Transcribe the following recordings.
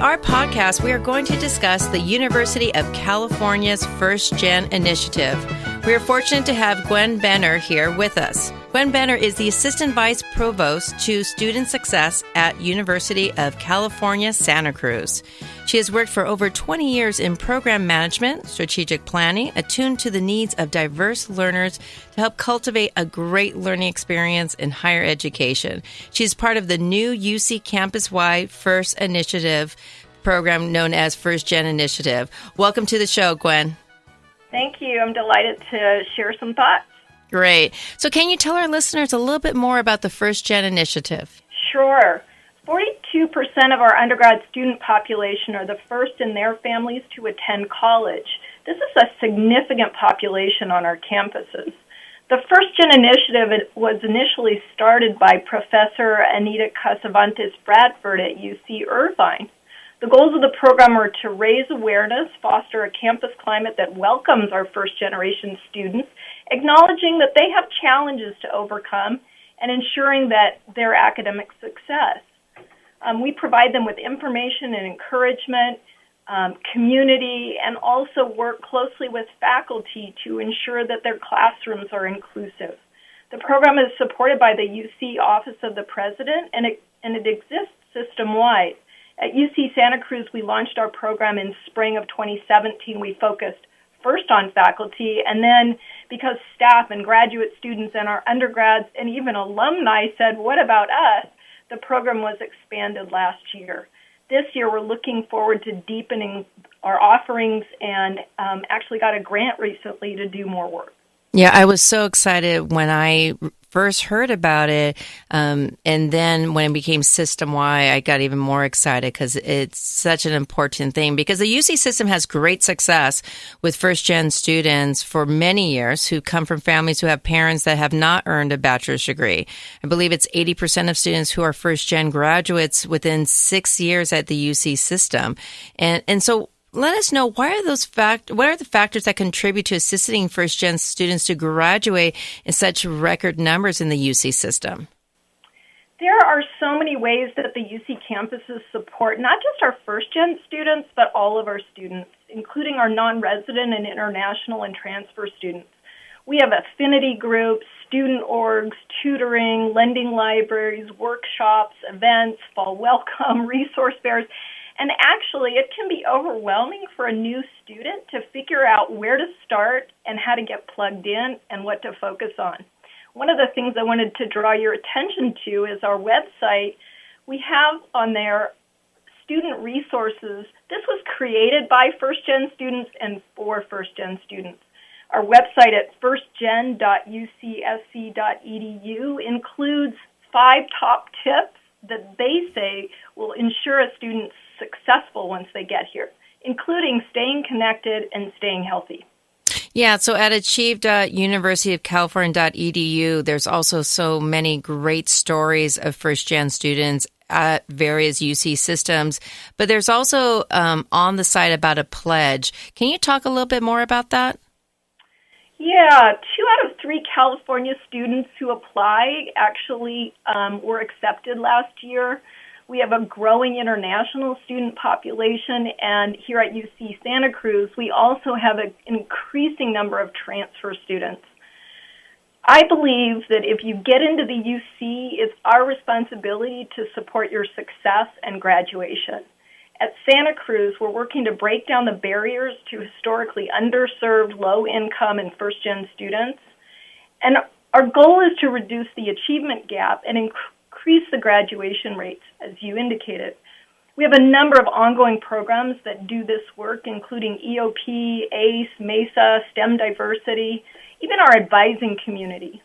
our podcast, we are going to discuss the University of California's First Gen Initiative. We are fortunate to have Gwen Benner here with us. Gwen Benner is the Assistant Vice Provost to Student Success at University of California, Santa Cruz. She has worked for over 20 years in program management, strategic planning, attuned to the needs of diverse learners to help cultivate a great learning experience in higher education. She is part of the new UC campus-wide FIRST Initiative program known as First Gen Initiative. Welcome to the show, Gwen. Thank you. I'm delighted to share some thoughts. Great. So can you tell our listeners a little bit more about the First Gen Initiative? Sure. 42% of our undergrad student population are the first in their families to attend college. This is a significant population on our campuses. The First Gen Initiative was initially started by Professor Anita Casavantes Bradford at UC Irvine. The goals of the program are to raise awareness, foster a campus climate that welcomes our first-generation students, acknowledging that they have challenges to overcome, and ensuring that their academic success. We provide them with information and encouragement, community, and also work closely with faculty to ensure that their classrooms are inclusive. The program is supported by the UC Office of the President, and it exists system-wide. At UC Santa Cruz, we launched our program in spring of 2017. We focused first on faculty, and then because staff and graduate students and our undergrads and even alumni said, "What about us?" the program was expanded last year. This year, we're looking forward to deepening our offerings and actually got a grant recently to do more work. Yeah, I was so excited when I first heard about it, and then when it became system-wide, I got even more excited because it's such an important thing. Because the UC system has great success with first-gen students for many years who come from families who have parents that have not earned a bachelor's degree. I believe it's 80% of students who are first-gen graduates within 6 years at the UC system. And so let us know, what are the factors that contribute to assisting first-gen students to graduate in such record numbers in the UC system? There are so many ways that the UC campuses support not just our first-gen students, but all of our students, including our non-resident and international and transfer students. We have affinity groups, student orgs, tutoring, lending libraries, workshops, events, fall welcome, resource fairs. And actually, it can be overwhelming for a new student to figure out where to start and how to get plugged in and what to focus on. One of the things I wanted to draw your attention to is our website. We have on there student resources. This was created by first-gen students and for first-gen students. Our website at firstgen.ucsc.edu includes 5 top tips that they say will ensure a student's successful once they get here, including staying connected and staying healthy. Yeah, so at achieve.universityofcalifornia.edu, there's also so many great stories of first-gen students at various UC systems, but there's also on the site about a pledge. Can you talk a little bit more about that? Yeah, 2 out of 3 California students who apply actually were accepted last year. We have a growing international student population, and here at UC Santa Cruz, we also have an increasing number of transfer students. I believe that if you get into the UC, it's our responsibility to support your success and graduation. At Santa Cruz, we're working to break down the barriers to historically underserved, low-income, and first-gen students. And our goal is to reduce the achievement gap and increase the graduation rates, as you indicated. We have a number of ongoing programs that do this work, including EOP, ACE, MESA, STEM diversity, even our advising community.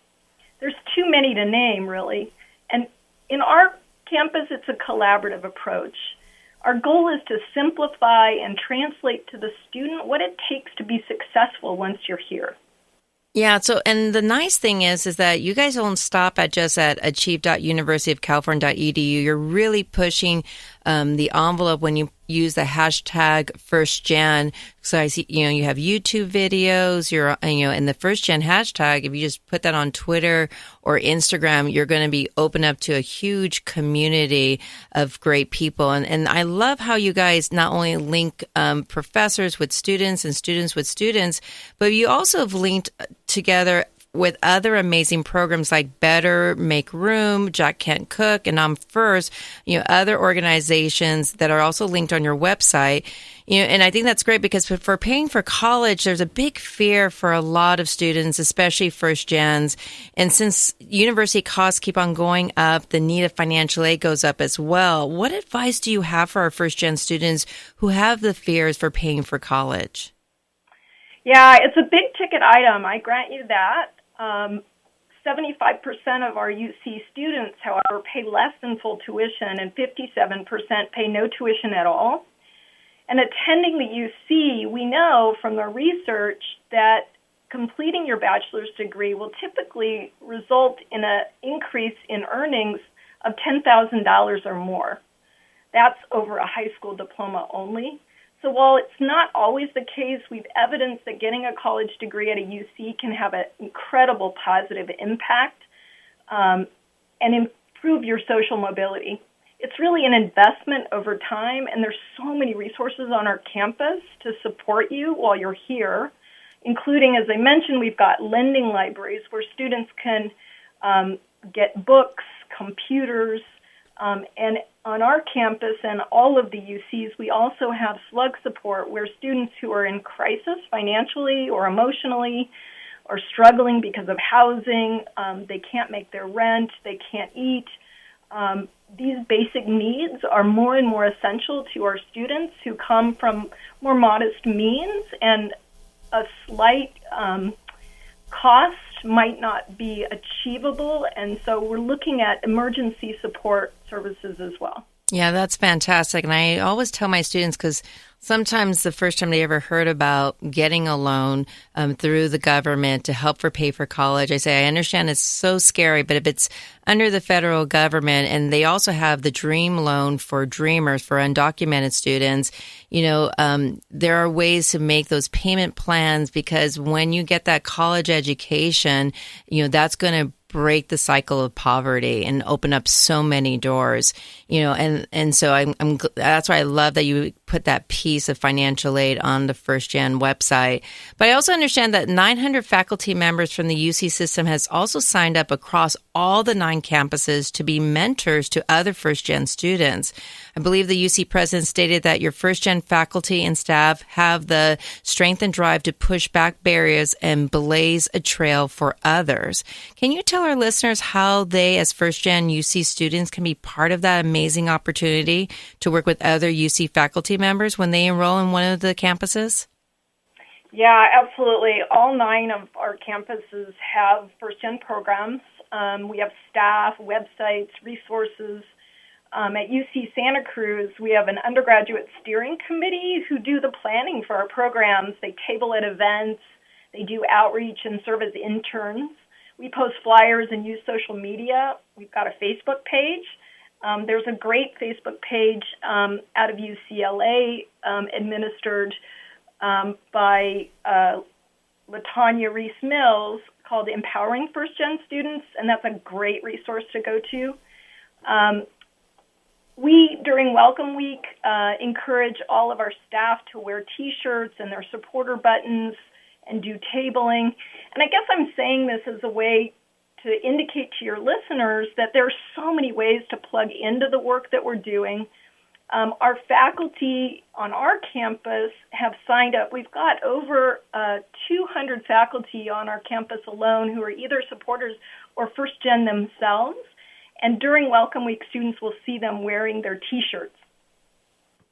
There's too many to name, really. And in our campus, it's a collaborative approach. Our goal is to simplify and translate to the student what it takes to be successful once you're here. Yeah, so, and the nice thing is that you guys don't stop at just at achieve.universityofcalifornia.edu. You're really pushing the envelope when you use the hashtag #FirstGen. So I see, you have YouTube videos, and the #FirstGen hashtag, if you just put that on Twitter or Instagram, you're going to be open up to a huge community of great people. And I love how you guys not only link professors with students and students with students, but you also have linked together with other amazing programs like Better Make Room, Jack Can't Cook, and I'm First, other organizations that are also linked on your website. And I think that's great because for paying for college, there's a big fear for a lot of students, especially first gens. And since university costs keep on going up, the need of financial aid goes up as well. What advice do you have for our first gen students who have the fears for paying for college? Yeah, it's a big ticket item. I grant you that. 75% of our UC students, however, pay less than full tuition, and 57% pay no tuition at all. And attending the UC, we know from the research that completing your bachelor's degree will typically result in an increase in earnings of $10,000 or more. That's over a high school diploma only. So while it's not always the case, we've evidenced that getting a college degree at a UC can have an incredible positive impact and improve your social mobility. It's really an investment over time, and there's so many resources on our campus to support you while you're here, including, as I mentioned, we've got lending libraries where students can get books, computers, and on our campus and all of the UCs, we also have slug support where students who are in crisis financially or emotionally or struggling because of housing, they can't make their rent, they can't eat. These basic needs are more and more essential to our students who come from more modest means, and a slight cost might not be achievable, and so we're looking at emergency support services as well. Yeah, that's fantastic. And I always tell my students, because sometimes the first time they ever heard about getting a loan through the government to help pay for college, I say, I understand it's so scary, but if it's under the federal government, and they also have the Dream Loan for Dreamers, for undocumented students, there are ways to make those payment plans, because when you get that college education, that's going to break the cycle of poverty and open up so many doors, and so I'm that's why I love that you put that piece of financial aid on the First Gen website. But I also understand that 900 faculty members from the UC system has also signed up across all the 9 campuses to be mentors to other First Gen students. I believe the UC president stated that your First Gen faculty and staff have the strength and drive to push back barriers and blaze a trail for others. Can you tell our listeners how they, as First Gen UC students, can be part of that amazing opportunity to work with other UC faculty members when they enroll in one of the campuses? Yeah, absolutely. All 9 of our campuses have First Gen programs. We have staff, websites, resources. At UC Santa Cruz, we have an undergraduate steering committee who do the planning for our programs. They table at events, they do outreach and serve as interns. We post flyers and use social media. We've got a Facebook page. There's a great Facebook page out of UCLA administered by LaTanya Reese-Mills called Empowering First Gen Students, and that's a great resource to go to. We, during Welcome Week, encourage all of our staff to wear T-shirts and their supporter buttons and do tabling. And I guess I'm saying this as a way to indicate to your listeners that there are so many ways to plug into the work that we're doing. Our faculty on our campus have signed up. We've got over 200 faculty on our campus alone who are either supporters or First Gen themselves. And during Welcome Week, students will see them wearing their T-shirts.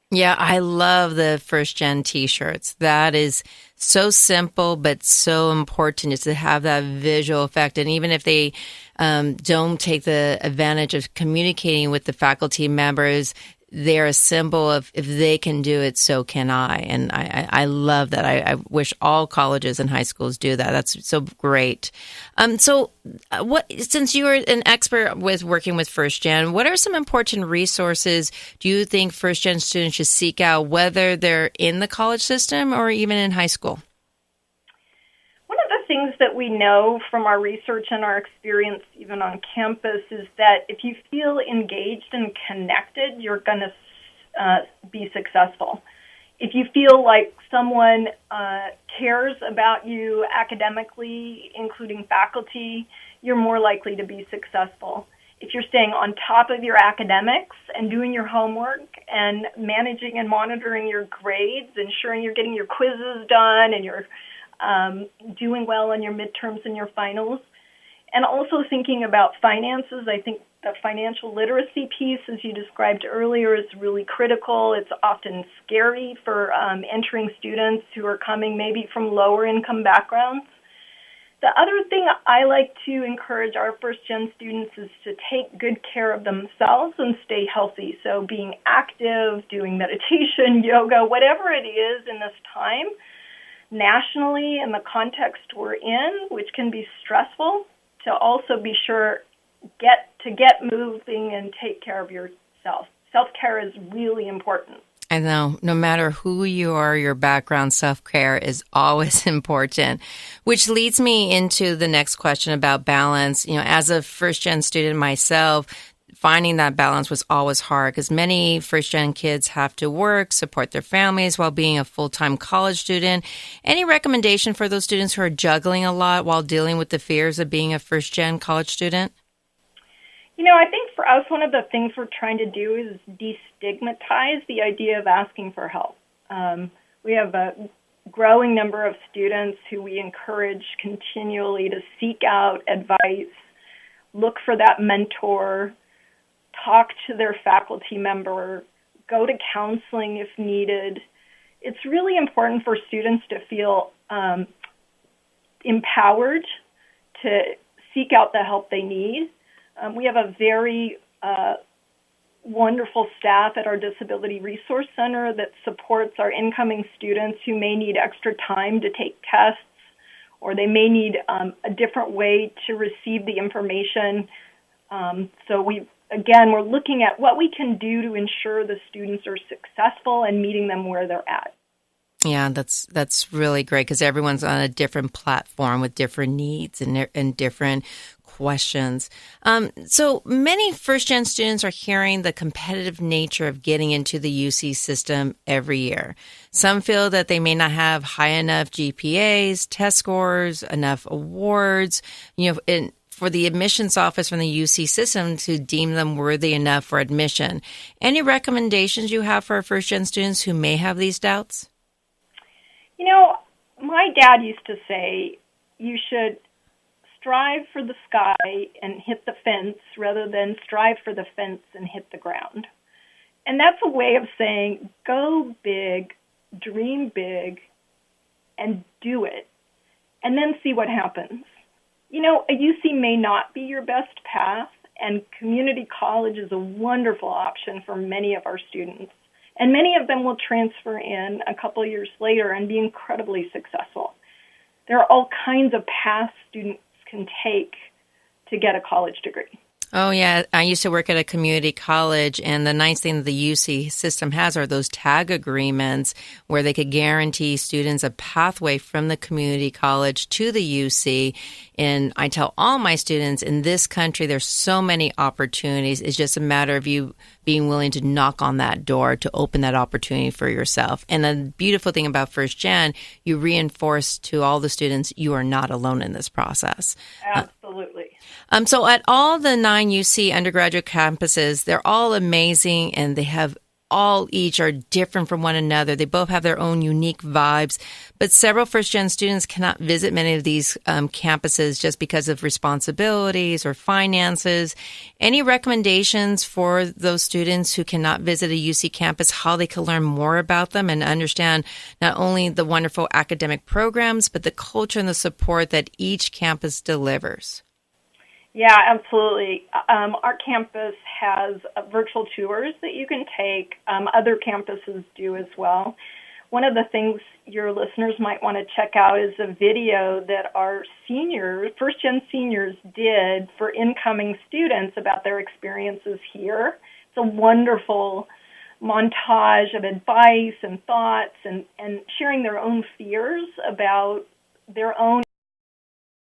Yeah, I love the First Gen T-shirts. That is so simple, but so important is to have that visual effect. And even if they don't take the advantage of communicating with the faculty members, they're a symbol of if they can do it, so can I. And I love that. I wish all colleges and high schools do that. That's so great. Since you are an expert with working with First Gen, what are some important resources do you think First Gen students should seek out, whether they're in the college system or even in high school? One of the things that we know from our research and our experience even on campus is that if you feel engaged and connected, you're going to be successful. If you feel like someone cares about you academically, including faculty, you're more likely to be successful. If you're staying on top of your academics and doing your homework and managing and monitoring your grades, ensuring you're getting your quizzes done and you're doing well on your midterms and your finals, and also thinking about finances. I think the financial literacy piece, as you described earlier, is really critical. It's often scary for entering students who are coming maybe from lower income backgrounds. The other thing I like to encourage our first-gen students is to take good care of themselves and stay healthy. So being active, doing meditation, yoga, whatever it is in this time, nationally in the context we're in, which can be stressful, to also be sure to get moving and take care of yourself. Self-care is really important. I know, no matter who you are, your background, self-care is always important, which leads me into the next question about balance. As a first-gen student myself, finding that balance was always hard because many first-gen kids have to work, support their families while being a full-time college student. Any recommendation for those students who are juggling a lot while dealing with the fears of being a first-gen college student? I think for us, one of the things we're trying to do is destigmatize the idea of asking for help. We have a growing number of students who we encourage continually to seek out advice, look for that mentor, talk to their faculty member, go to counseling if needed. It's really important for students to feel empowered to seek out the help they need. We have a very wonderful staff at our Disability Resource Center that supports our incoming students who may need extra time to take tests, or they may need a different way to receive the information. So we're looking at what we can do to ensure the students are successful and meeting them where they're at. Yeah, that's really great because everyone's on a different platform with different needs and different questions. So many first-gen students are hearing the competitive nature of getting into the UC system every year. Some feel that they may not have high enough GPAs, test scores, enough awards, for the admissions office from the UC system to deem them worthy enough for admission. Any recommendations you have for our first-gen students who may have these doubts? My dad used to say you should strive for the sky and hit the fence rather than strive for the fence and hit the ground. And that's a way of saying go big, dream big, and do it, and then see what happens. A UC may not be your best path, and community college is a wonderful option for many of our students. And many of them will transfer in a couple of years later and be incredibly successful. There are all kinds of paths students can take to get a college degree. Oh, yeah. I used to work at a community college, and the nice thing that the UC system has are those tag agreements where they could guarantee students a pathway from the community college to the UC. And I tell all my students in this country, there's so many opportunities. It's just a matter of you being willing to knock on that door to open that opportunity for yourself. And the beautiful thing about First Gen, you reinforce to all the students, you are not alone in this process. Absolutely. So at all the 9 UC undergraduate campuses, they're all amazing, and they have each are different from one another. They both have their own unique vibes, but several first-gen students cannot visit many of these campuses just because of responsibilities or finances. Any recommendations for those students who cannot visit a UC campus, how they can learn more about them and understand not only the wonderful academic programs, but the culture and the support that each campus delivers? Yeah, absolutely. Our campus has virtual tours that you can take. Other campuses do as well. One of the things your listeners might want to check out is a video that our seniors, first-gen seniors, did for incoming students about their experiences here. It's a wonderful montage of advice and thoughts and sharing their own fears about their own